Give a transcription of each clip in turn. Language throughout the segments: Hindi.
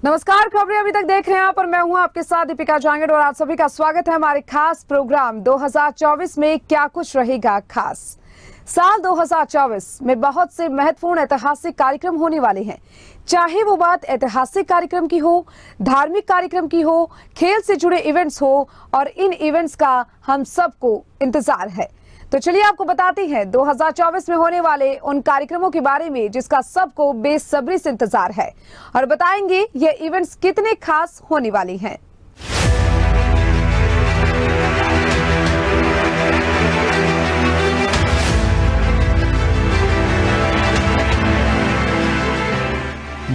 नमस्कार, खबरें अभी तक देख रहे हैं आप और मैं हूं आपके साथ दीपिका जांगड़ और आप सभी का स्वागत है हमारे खास प्रोग्राम 2024 में क्या कुछ रहेगा खास। साल 2024 में बहुत से महत्वपूर्ण ऐतिहासिक कार्यक्रम होने वाले हैं, चाहे वो बात ऐतिहासिक कार्यक्रम की हो, धार्मिक कार्यक्रम की हो, खेल से जुड़े इवेंट्स हो, और इन इवेंट्स का हम सबको इंतजार है। तो चलिए आपको बताते हैं 2024 में होने वाले उन कार्यक्रमों के बारे में जिसका सबको बेसब्री से इंतजार है, और बताएंगे ये इवेंट्स कितने खास होने वाले हैं।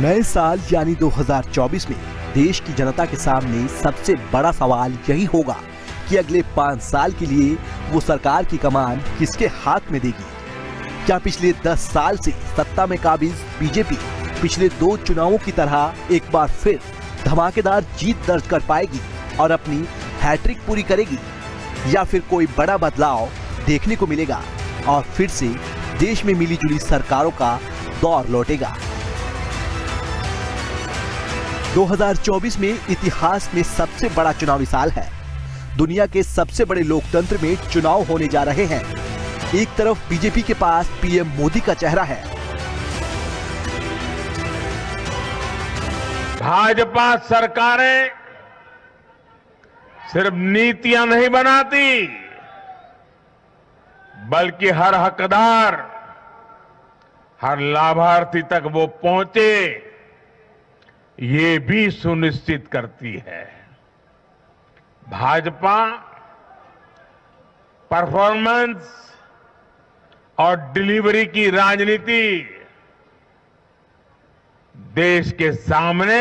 नए साल यानी 2024 में देश की जनता के सामने सबसे बड़ा सवाल यही होगा कि अगले 5 साल के लिए वो सरकार की कमान किसके हाथ में देगी। क्या पिछले 10 साल से सत्ता में काबिज बीजेपी पिछले 2 चुनावों की तरह एक बार फिर धमाकेदार जीत दर्ज कर पाएगी और अपनी हैट्रिक पूरी करेगी, या फिर कोई बड़ा बदलाव देखने को मिलेगा और फिर से देश में मिली जुली सरकारों का दौर लौटेगा। 2024 में इतिहास में सबसे बड़ा चुनावी साल है। दुनिया के सबसे बड़े लोकतंत्र में चुनाव होने जा रहे हैं। एक तरफ बीजेपी के पास पीएम मोदी का चेहरा है। भाजपा सरकारें सिर्फ नीतियां नहीं बनाती, बल्कि हर हकदार, हर लाभार्थी तक वो पहुंचे, ये भी सुनिश्चित करती है। भाजपा परफॉर्मेंस और डिलीवरी की राजनीति देश के सामने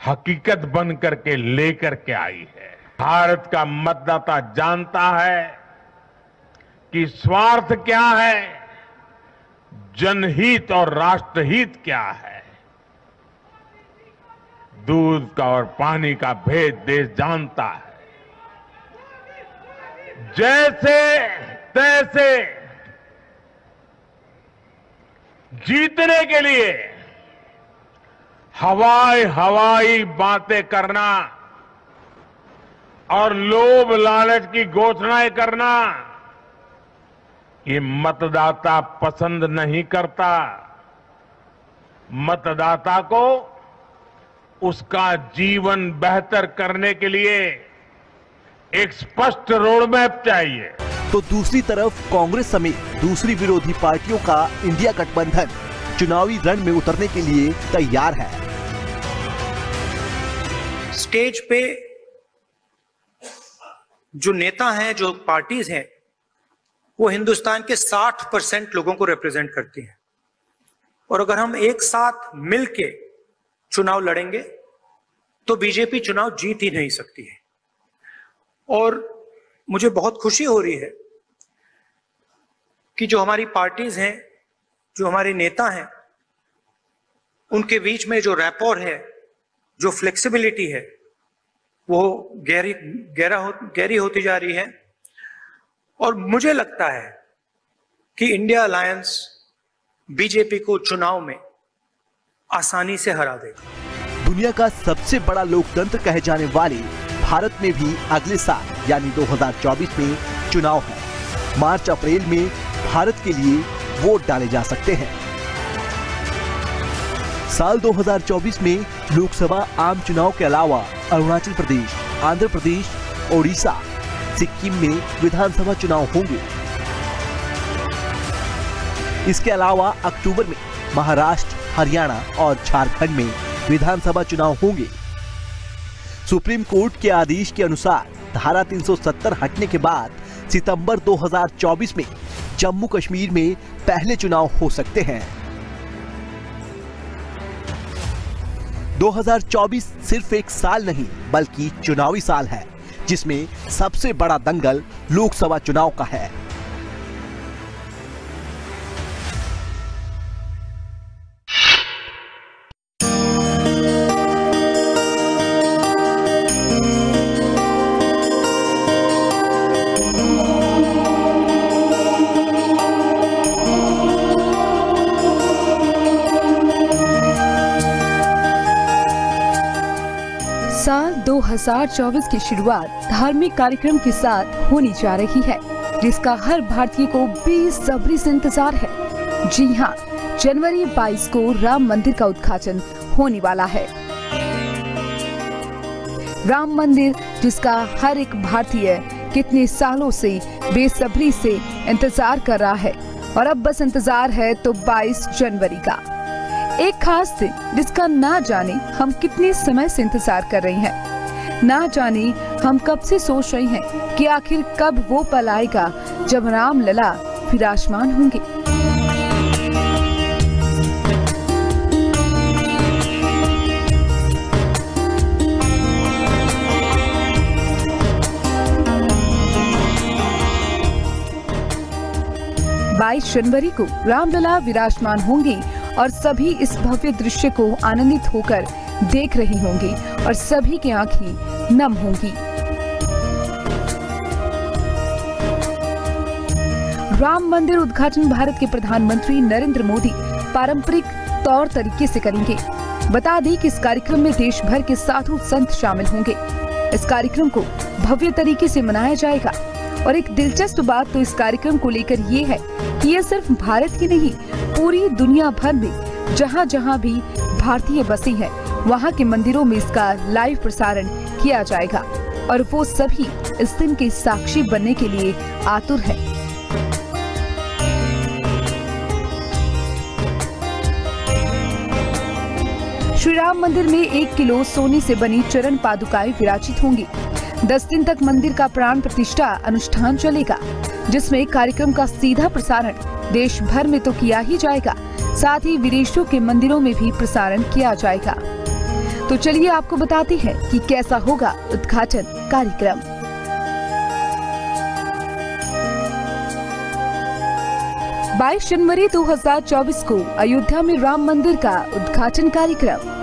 हकीकत बन करके लेकर के आई है। भारत का मतदाता जानता है कि स्वार्थ क्या है, जनहित और राष्ट्रहित क्या है। दूध का और पानी का भेद देश जानता है। जैसे तैसे जीतने के लिए हवाई बातें करना और लोभ लालच की घोषणाएं करना, ये मतदाता पसंद नहीं करता। मतदाता को उसका जीवन बेहतर करने के लिए एक स्पष्ट रोडमैप चाहिए। तो दूसरी तरफ कांग्रेस समेत दूसरी विरोधी पार्टियों का इंडिया गठबंधन चुनावी रण में उतरने के लिए तैयार है। स्टेज पे जो नेता हैं, जो पार्टीज हैं, वो हिंदुस्तान के 60% लोगों को रिप्रेजेंट करती हैं। और अगर हम एक साथ मिलके चुनाव लड़ेंगे तो बीजेपी चुनाव जीत ही नहीं सकती है। और मुझे बहुत खुशी हो रही है कि जो हमारी पार्टीज हैं, जो हमारे नेता हैं, उनके बीच में जो रैपोर है, जो फ्लेक्सिबिलिटी है, वो गहरी होती जा रही है। और मुझे लगता है कि इंडिया अलायंस बीजेपी को चुनाव में आसानी से हरा देगा। दुनिया का सबसे बड़ा लोकतंत्र कहे जाने वाले भारत में भी अगले साल यानी 2024 में चुनाव है। मार्च अप्रैल में भारत के लिए वोट डाले जा सकते हैं। साल 2024 में लोकसभा आम चुनाव के अलावा अरुणाचल प्रदेश, आंध्र प्रदेश, ओडिशा, सिक्किम में विधानसभा चुनाव होंगे। इसके अलावा अक्टूबर में महाराष्ट्र, हरियाणा और झारखंड में विधानसभा चुनाव होंगे। सुप्रीम कोर्ट के आदेश के अनुसार धारा 370 हटने के बाद सितंबर 2024 में जम्मू कश्मीर में पहले चुनाव हो सकते हैं। 2024 सिर्फ एक साल नहीं बल्कि चुनावी साल है, जिसमें सबसे बड़ा दंगल लोकसभा चुनाव का है। साल 2024 की शुरुआत धार्मिक कार्यक्रम के साथ होने जा रही है, जिसका हर भारतीय को बेसब्री से इंतजार है। जी हाँ, जनवरी 22 को राम मंदिर का उद्घाटन होने वाला है। राम मंदिर जिसका हर एक भारतीय कितने सालों से बेसब्री से इंतजार कर रहा है, और अब बस इंतजार है तो 22 जनवरी का एक खास दिन, जिसका ना जाने हम कितने समय से इंतजार कर रहे हैं, ना जाने हम कब से सोच रहे हैं कि आखिर कब वो पल आएगा जब राम लला विराजमान होंगे। बाईस जनवरी को रामलला विराजमान होंगे और सभी इस भव्य दृश्य को आनंदित होकर देख रहे होंगे और सभी की आंखें नम होंगी। राम मंदिर उद्घाटन भारत के प्रधानमंत्री नरेंद्र मोदी पारंपरिक तौर तरीके से करेंगे। बता दें कि इस कार्यक्रम में देश भर के साधु संत शामिल होंगे। इस कार्यक्रम को भव्य तरीके से मनाया जाएगा और एक दिलचस्प बात तो इस कार्यक्रम को लेकर ये है कि ये सिर्फ भारत की नहीं, पूरी दुनिया भर में जहाँ जहाँ भी भारतीय बसे हैं वहाँ के मंदिरों में इसका लाइव प्रसारण किया जाएगा और वो सभी इस दिन के साक्षी बनने के लिए आतुर हैं। श्री राम मंदिर में 1 किलो सोने से बनी चरण पादुकाएं विराजित होंगी। 10 दिन तक मंदिर का प्राण प्रतिष्ठा अनुष्ठान चलेगा, जिसमें कार्यक्रम का सीधा प्रसारण देश भर में तो किया ही जाएगा, साथ ही विदेशों के मंदिरों में भी प्रसारण किया जाएगा। तो चलिए आपको बताते हैं कि कैसा होगा उद्घाटन कार्यक्रम। बाईस जनवरी 2024 को अयोध्या में राम मंदिर का उद्घाटन कार्यक्रम।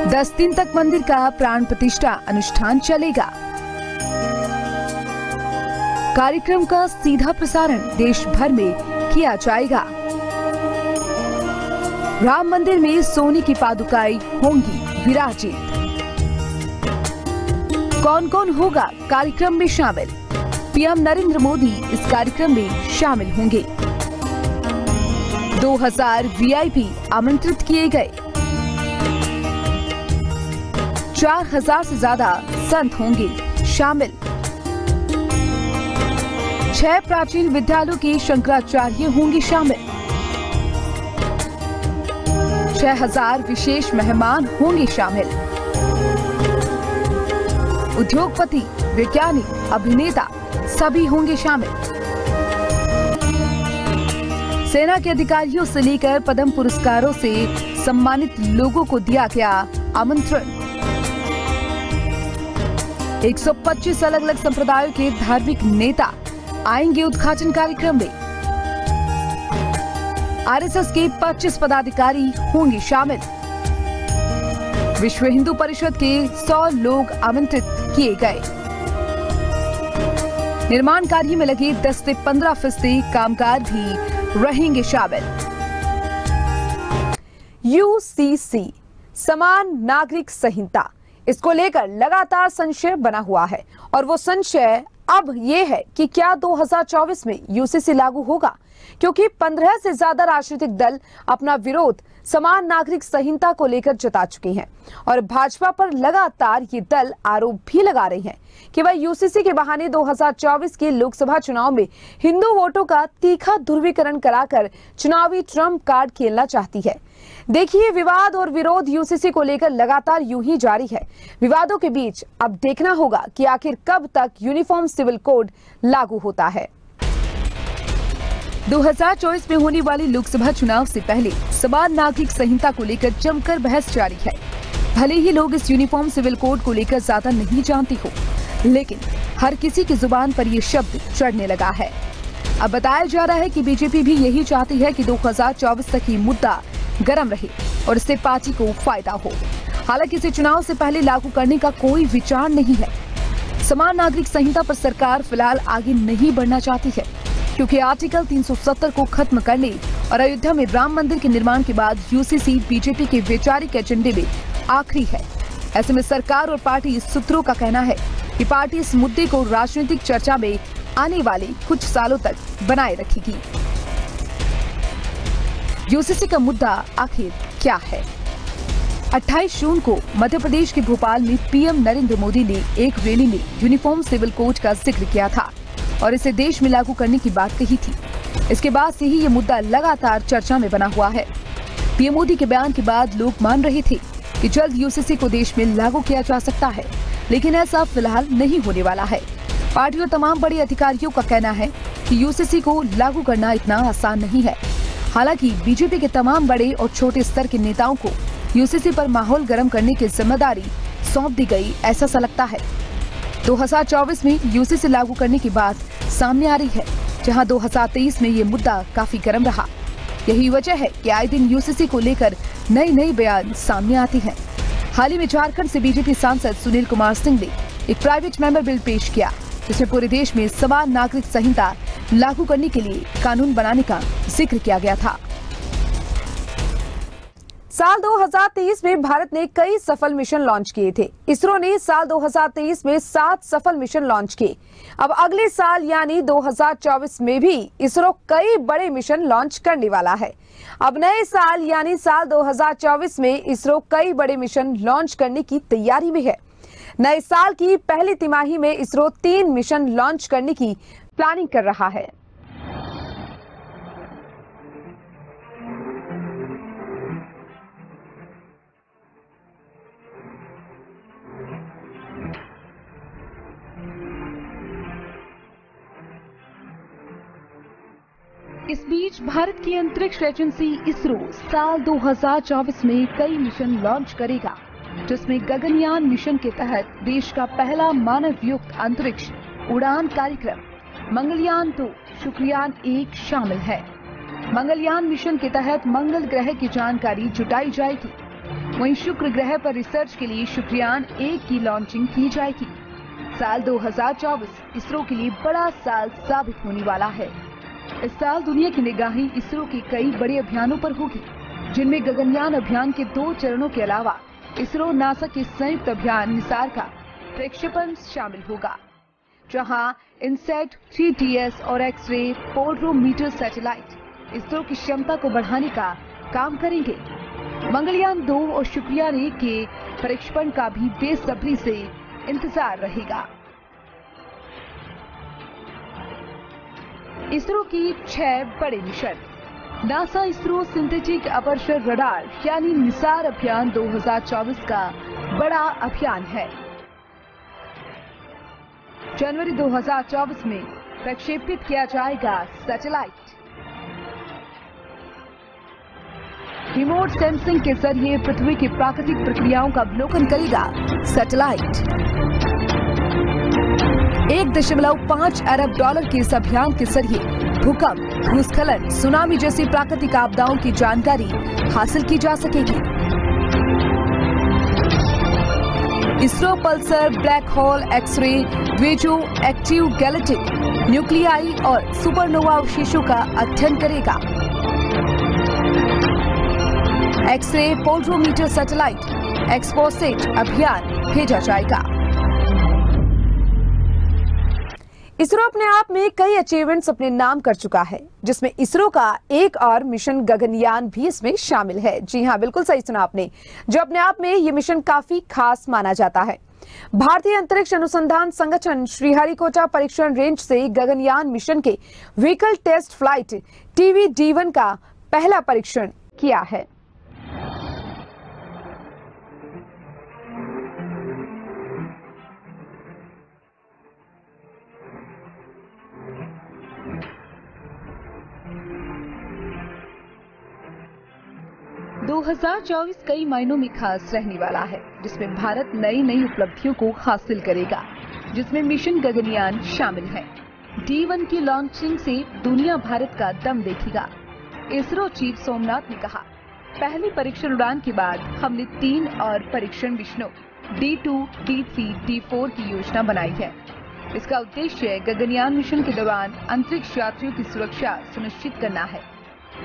10 दिन तक मंदिर का प्राण प्रतिष्ठा अनुष्ठान चलेगा। कार्यक्रम का सीधा प्रसारण देश भर में किया जाएगा। राम मंदिर में सोने की पादुकाएं होंगी विराजित। कौन कौन होगा कार्यक्रम में शामिल? पीएम नरेंद्र मोदी इस कार्यक्रम में शामिल होंगे। 2000 वीआईपी आमंत्रित किए गए। 4000 से ज्यादा संत होंगे शामिल। 6 प्राचीन विद्यालयों के शंकराचार्य होंगे शामिल। 6000 विशेष मेहमान होंगे शामिल। उद्योगपति, वैज्ञानिक, अभिनेता सभी होंगे शामिल। सेना के अधिकारियों से लेकर पद्म पुरस्कारों से सम्मानित लोगों को दिया गया आमंत्रण। 125 अलग अलग संप्रदायों के धार्मिक नेता आएंगे उद्घाटन कार्यक्रम में। आरएसएस के 25 पदाधिकारी होंगे शामिल। विश्व हिंदू परिषद के 100 लोग आमंत्रित किए गए। निर्माण कार्य में लगे 10 से 15% कामगार भी रहेंगे शामिल। यूसीसी समान नागरिक संहिता, इसको लेकर लगातार संशय बना हुआ है और वो संशय अब ये है कि क्या 2024 में यूसीसी लागू होगा, क्योंकि 15 से ज्यादा राजनीतिक दल अपना विरोध समान नागरिक संहिता को लेकर जता चुके हैं और भाजपा पर लगातार ये दल आरोप भी लगा रहे हैं कि वह यूसीसी के बहाने 2024 के लोकसभा चुनाव में हिंदू वोटों का तीखा ध्रुवीकरण कराकर चुनावी ट्रम्प कार्ड खेलना चाहती है। देखिए, विवाद और विरोध यूसीसी को लेकर लगातार यूं ही जारी है। विवादों के बीच अब देखना होगा कि आखिर कब तक यूनिफॉर्म सिविल कोड लागू होता है। 2024 में होने वाले लोकसभा चुनाव से पहले समान नागरिक संहिता को लेकर जमकर बहस जारी है। भले ही लोग इस यूनिफॉर्म सिविल कोड को लेकर ज्यादा नहीं जानते हो, लेकिन हर किसी की जुबान पर ये शब्द चढ़ने लगा है। अब बताया जा रहा है कि बीजेपी भी यही चाहती है कि 2024 तक ये मुद्दा गर्म रहे और इससे पार्टी को फायदा हो। हालांकि इसे चुनाव से पहले लागू करने का कोई विचार नहीं है। समान नागरिक संहिता पर सरकार फिलहाल आगे नहीं बढ़ना चाहती है, क्योंकि आर्टिकल 370 को खत्म करने और अयोध्या में राम मंदिर के निर्माण के बाद यूसीसी बीजेपी के वैचारिक एजेंडे में आखिरी है। ऐसे में सरकार और पार्टी सूत्रों का कहना है कि पार्टी इस मुद्दे को राजनीतिक चर्चा में आने वाले कुछ सालों तक बनाए रखेगी। यूसीसी का मुद्दा आखिर क्या है? 28 जून को मध्य प्रदेश के भोपाल में पीएम नरेंद्र मोदी ने एक रैली में यूनिफॉर्म सिविल कोड का जिक्र किया था और इसे देश में लागू करने की बात कही थी। इसके बाद से ही ये मुद्दा लगातार चर्चा में बना हुआ है। पीएम मोदी के बयान के बाद लोग मान रहे थे कि जल्द यूसीसी को देश में लागू किया जा सकता है, लेकिन ऐसा फिलहाल नहीं होने वाला है। पार्टी और तमाम बड़े अधिकारियों का कहना है कि यूसीसी को लागू करना इतना आसान नहीं है। हालांकि बीजेपी के तमाम बड़े और छोटे स्तर के नेताओं को यूसीसी पर माहौल गर्म करने की जिम्मेदारी सौंप दी गई, ऐसा सा लगता है। 2024 में यूसीसी लागू करने की बात सामने आ रही है, जहां 2023 में ये मुद्दा काफी गर्म रहा। यही वजह है कि आए दिन यूसीसी को लेकर नई बयान सामने आती हैं। हाल ही में झारखंड से बीजेपी सांसद सुनील कुमार सिंह ने एक प्राइवेट मेंबर बिल पेश किया, जिसमें पूरे देश में समान नागरिक संहिता लागू करने के लिए कानून बनाने का जिक्र किया गया था। साल 2023 में भारत ने कई सफल मिशन लॉन्च किए थे। इसरो ने साल 2023 में 7 सफल मिशन लॉन्च किए। अब अगले साल यानी 2024 में भी इसरो कई बड़े मिशन लॉन्च करने वाला है। अब नए साल यानी साल 2024 में इसरो कई बड़े मिशन लॉन्च करने की तैयारी में है। नए साल की पहली तिमाही में इसरो 3 मिशन लॉन्च करने की प्लानिंग कर रहा है। इस बीच भारत की अंतरिक्ष एजेंसी इसरो साल 2024 में कई मिशन लॉन्च करेगा, जिसमें गगनयान मिशन के तहत देश का पहला मानव युक्त अंतरिक्ष उड़ान कार्यक्रम मंगलयान 2 शुक्रयान 1 शामिल है। मंगलयान मिशन के तहत मंगल ग्रह की जानकारी जुटाई जाएगी। वहीं शुक्र ग्रह पर रिसर्च के लिए शुक्रयान 1 की लॉन्चिंग की जाएगी। साल 2024 इसरो के लिए बड़ा साल साबित होने वाला है। इस साल दुनिया की निगाहें इसरो के कई बड़े अभियानों पर होगी, जिनमें गगनयान अभियान के 2 चरणों के अलावा इसरो नासा के संयुक्त अभियान निसार का प्रक्षेपण शामिल होगा, जहां इनसैट 3TS और एक्सरे पोलरोमीटर सैटेलाइट इसरो की क्षमता को बढ़ाने का काम करेंगे। मंगलयान 2 और शुक्रयान 1 के प्रक्षेपण का भी बेसब्री से इंतजार रहेगा। इसरो की 6 बड़े mission. NASA ISRO synthetic aperture radar यानी निसार अभियान 2024 का बड़ा अभियान है। जनवरी 2024 में प्रक्षेपित किया जाएगा सैटेलाइट। रिमोट सेंसिंग के जरिए पृथ्वी की प्राकृतिक प्रक्रियाओं का अवलोकन करेगा सैटेलाइट। $1.5 अरब के इस अभियान के जरिए भूकंप, भूस्खलन, सुनामी जैसी प्राकृतिक आपदाओं की जानकारी हासिल की जा सकेगी। ISRO pulsar, black hole, X-ray, वेजो एक्टिव गैलेक्टिक न्यूक्लियाई और सुपरनोवा अवशेषों का अध्ययन करेगा। एक्सरे पोलरोमीटर सैटेलाइट एक्सपोसेट अभियान भेजा जाएगा। इसरो अपने आप में कई अचीवमेंट्स अपने नाम कर चुका है, जिसमें इसरो का एक और मिशन गगनयान भी इसमें शामिल है। जी हां, बिल्कुल सही सुना आपने, जो अपने आप में ये मिशन काफी खास माना जाता है। भारतीय अंतरिक्ष अनुसंधान संगठन श्रीहरिकोटा परीक्षण रेंज से गगनयान मिशन के व्हीकल टेस्ट फ्लाइट TVD-1 का पहला परीक्षण किया है। दो 2024 कई मायनों में खास रहने वाला है, जिसमें भारत नई उपलब्धियों को हासिल करेगा, जिसमें मिशन गगनयान शामिल है। D-1 की लॉन्चिंग से दुनिया भारत का दम देखेगा। इसरो चीफ सोमनाथ ने कहा, पहली परीक्षण उड़ान के बाद हमने 3 और परीक्षण मिशनों D2, D3, D4 की योजना बनाई है। इसका उद्देश्य गगनयान मिशन के दौरान अंतरिक्ष यात्रियों की सुरक्षा सुनिश्चित करना है।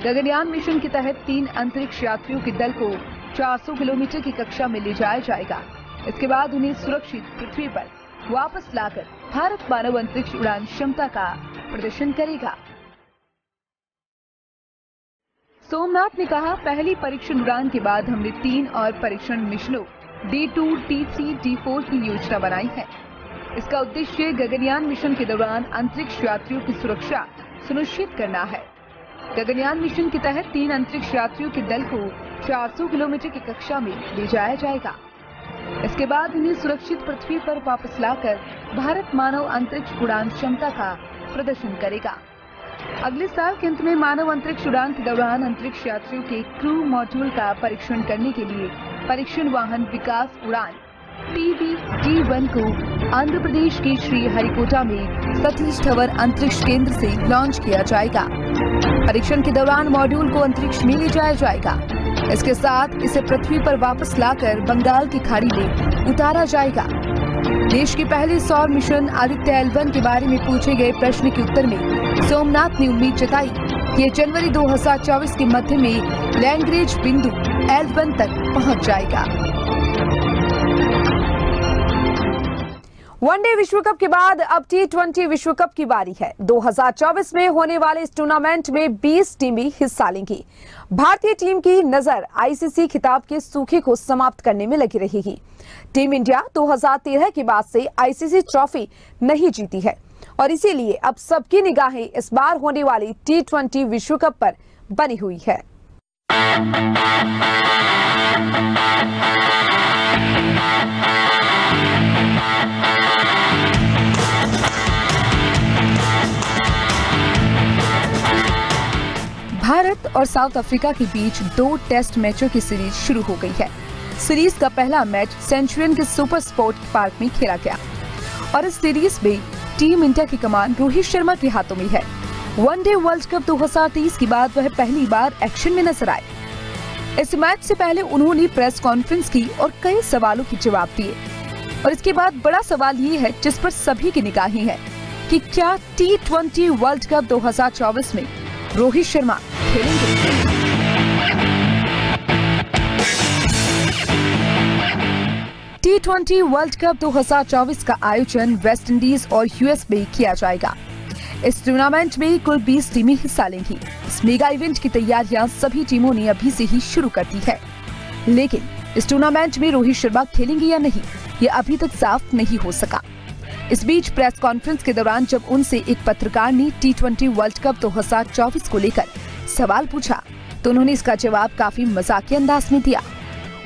गगनयान मिशन के तहत 3 अंतरिक्ष यात्रियों के दल को 400 किलोमीटर की कक्षा में ले जाया जाएगा। इसके बाद उन्हें सुरक्षित पृथ्वी पर वापस लाकर भारत मानव अंतरिक्ष उड़ान क्षमता का प्रदर्शन करेगा। सोमनाथ ने कहा, पहली परीक्षण उड़ान के बाद हमने 3 और परीक्षण मिशनों D2, D3, D4 की योजना बनाई है। इसका उद्देश्य गगनयान मिशन के दौरान अंतरिक्ष यात्रियों की सुरक्षा सुनिश्चित करना है। गगनयान मिशन के तहत 3 अंतरिक्ष यात्रियों के दल को 400 किलोमीटर की कक्षा में ले जाया जाएगा। इसके बाद उन्हें सुरक्षित पृथ्वी पर वापस लाकर भारत मानव अंतरिक्ष उड़ान क्षमता का प्रदर्शन करेगा। अगले साल के अंत में मानव अंतरिक्ष उड़ान के दौरान अंतरिक्ष यात्रियों के क्रू मॉड्यूल का परीक्षण करने के लिए परीक्षण वाहन विकास उड़ान TB-D1 को आंध्र प्रदेश के श्रीहरिकोटा में सतीश धवन अंतरिक्ष केंद्र से लॉन्च किया जाएगा। परीक्षण के दौरान मॉड्यूल को अंतरिक्ष में ले जाया जाएगा। इसके साथ इसे पृथ्वी पर वापस लाकर बंगाल की खाड़ी में उतारा जाएगा। देश के पहले सौर मिशन आदित्य L1 के बारे में पूछे गए प्रश्न के उत्तर में सोमनाथ ने उम्मीद जताई कि ये जनवरी 2024 के मध्य में लैंग्रेज बिंदु L1 तक पहुंच जाएगा। वनडे विश्व कप के बाद अब T20 विश्व कप की बारी है। 2024 में होने वाले इस टूर्नामेंट में 20 टीमें हिस्सा लेंगी। भारतीय टीम की नजर आईसीसी खिताब के सूखे को समाप्त करने में लगी रहेगी। टीम इंडिया 2013 के बाद से आईसीसी ट्रॉफी नहीं जीती है और इसीलिए अब सबकी निगाहें इस बार होने वाली T20 विश्व कप पर बनी हुई है। भारत और साउथ अफ्रीका के बीच 2 टेस्ट मैचों की सीरीज शुरू हो गई है। सीरीज का पहला मैच सेंचुरियन के सुपर स्पोर्ट पार्क में खेला गया और इस सीरीज में टीम इंडिया की कमान रोहित शर्मा के हाथों में है। वनडे वर्ल्ड कप 2023 के बाद वह पहली बार एक्शन में नजर आए। इस मैच से पहले उन्होंने प्रेस कॉन्फ्रेंस की और कई सवालों के जवाब दिए और इसके बाद बड़ा सवाल ये है जिस पर सभी की निगाहें हैं कि क्या T20 वर्ल्ड कप 2024 में रोहित शर्मा खेलेंगे। T20 वर्ल्ड कप 2024 का आयोजन वेस्ट इंडीज और यूएस में किया जाएगा। इस टूर्नामेंट में कुल 20 टीमें हिस्सा लेंगी। इस मेगा इवेंट की तैयारियां सभी टीमों ने अभी से ही शुरू कर दी है, लेकिन इस टूर्नामेंट में रोहित शर्मा खेलेंगे या नहीं, ये अभी तक साफ नहीं हो सका। इस बीच प्रेस कॉन्फ्रेंस के दौरान जब उनसे एक पत्रकार ने T20 वर्ल्ड कप 2024 को लेकर सवाल पूछा तो उन्होंने इसका जवाब काफी मजाकिया अंदाज में दिया।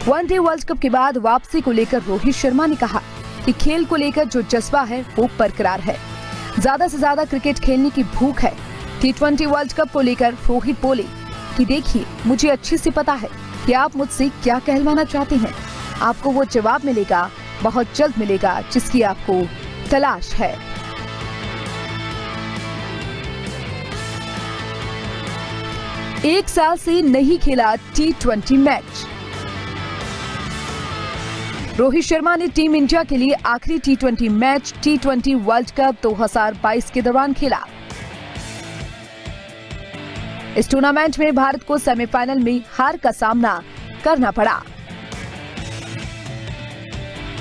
वनडे वर्ल्ड कप के बाद वापसी को लेकर रोहित शर्मा ने कहा कि खेल को लेकर जो जज्बा है वो बरकरार है, ज्यादा से ज्यादा क्रिकेट खेलने की भूख है। T20 वर्ल्ड कप को लेकर रोहित बोले कि देखिए, मुझे अच्छे से पता है कि आप मुझसे क्या कहलवाना चाहते हैं। आपको वो जवाब मिलेगा, बहुत जल्द मिलेगा, जिसकी आपको तलाश है। एक साल से नहीं खेला T20 मैच। रोहित शर्मा ने टीम इंडिया के लिए आखिरी T20 match T20 world cup 2022 के दौरान खेला। इस टूर्नामेंट में भारत को सेमीफाइनल में हार का सामना करना पड़ा।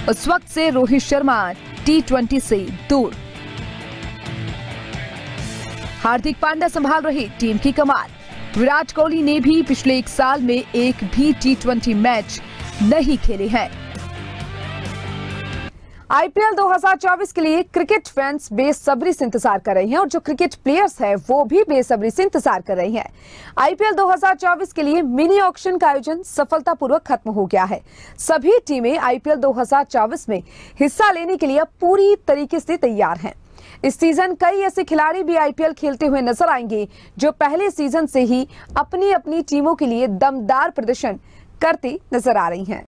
उस वक्त से रोहित शर्मा T20 से दूर। हार्दिक पांड्या संभाल रहे टीम की कमान। विराट कोहली ने भी पिछले 1 साल में एक भी T20 मैच नहीं खेले हैं। आईपीएल 2024 के लिए क्रिकेट फैंस बेसब्री से इंतजार कर रहे हैं और जो क्रिकेट प्लेयर्स हैं वो भी बेसब्री से इंतजार कर रहे हैं। आईपीएल 2024 के लिए मिनी ऑक्शन का आयोजन सफलतापूर्वक खत्म हो गया है। सभी टीमें आईपीएल 2024 में हिस्सा लेने के लिए पूरी तरीके से तैयार हैं। इस सीजन कई ऐसे खिलाड़ी भी आईपीएल खेलते हुए नजर आएंगे जो पहले सीजन से ही अपनी अपनी टीमों के लिए दमदार प्रदर्शन करते नजर आ रही हैं।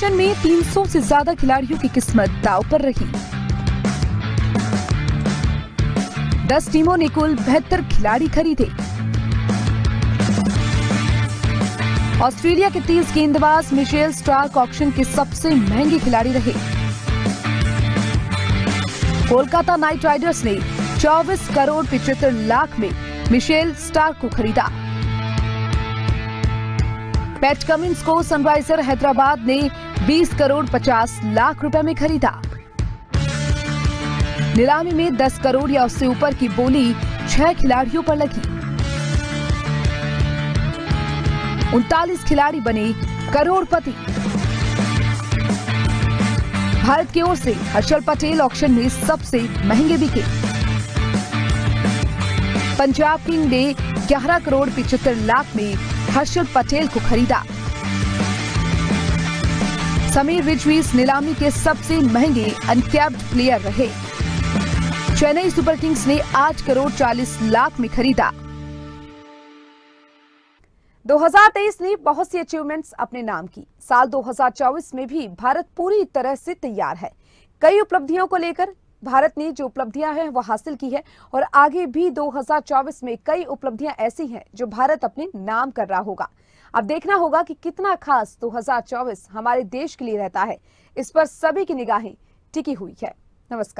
ऑक्शन में 300 से ज्यादा खिलाड़ियों की किस्मत दांव पर रही। 10 टीमों ने कुल 72 खिलाड़ी खरीदे। ऑस्ट्रेलिया के 30 गेंदबाज मिशेल स्टार्क ऑक्शन के सबसे महंगे खिलाड़ी रहे। कोलकाता नाइट राइडर्स ने 24 करोड़ 75 लाख में मिशेल स्टार्क को खरीदा। पैट कमिंस को सनराइजर हैदराबाद ने 20 करोड़ 50 लाख रुपए में खरीदा। नीलामी में 10 करोड़ या उससे ऊपर की बोली 6 खिलाड़ियों पर लगी। 39 खिलाड़ी बने करोड़पति। भारत की ओर से हर्षल पटेल ऑक्शन में सबसे महंगे बिके। पंजाब किंग ने 11 करोड़ 75 लाख में हर्षल पटेल को खरीदा। समीर रिजवीज नीलामी के सबसे महंगे अनकैप्ड प्लेयर रहे। चेन्नई सुपर किंग्स ने 8 करोड़ 40 लाख में खरीदा। 2023 ने बहुत सी अचीवमेंट्स अपने नाम की। साल 2024 में भी भारत पूरी तरह से तैयार है। कई उपलब्धियों को लेकर भारत ने जो उपलब्धियां हैं वो हासिल की है और आगे भी 2024 में कई उपलब्धियां ऐसी हैं जो भारत अपने नाम कर रहा होगा। अब देखना होगा कि कितना खास 2024 हमारे देश के लिए रहता है। इस पर सभी की निगाहें टिकी हुई है। नमस्कार।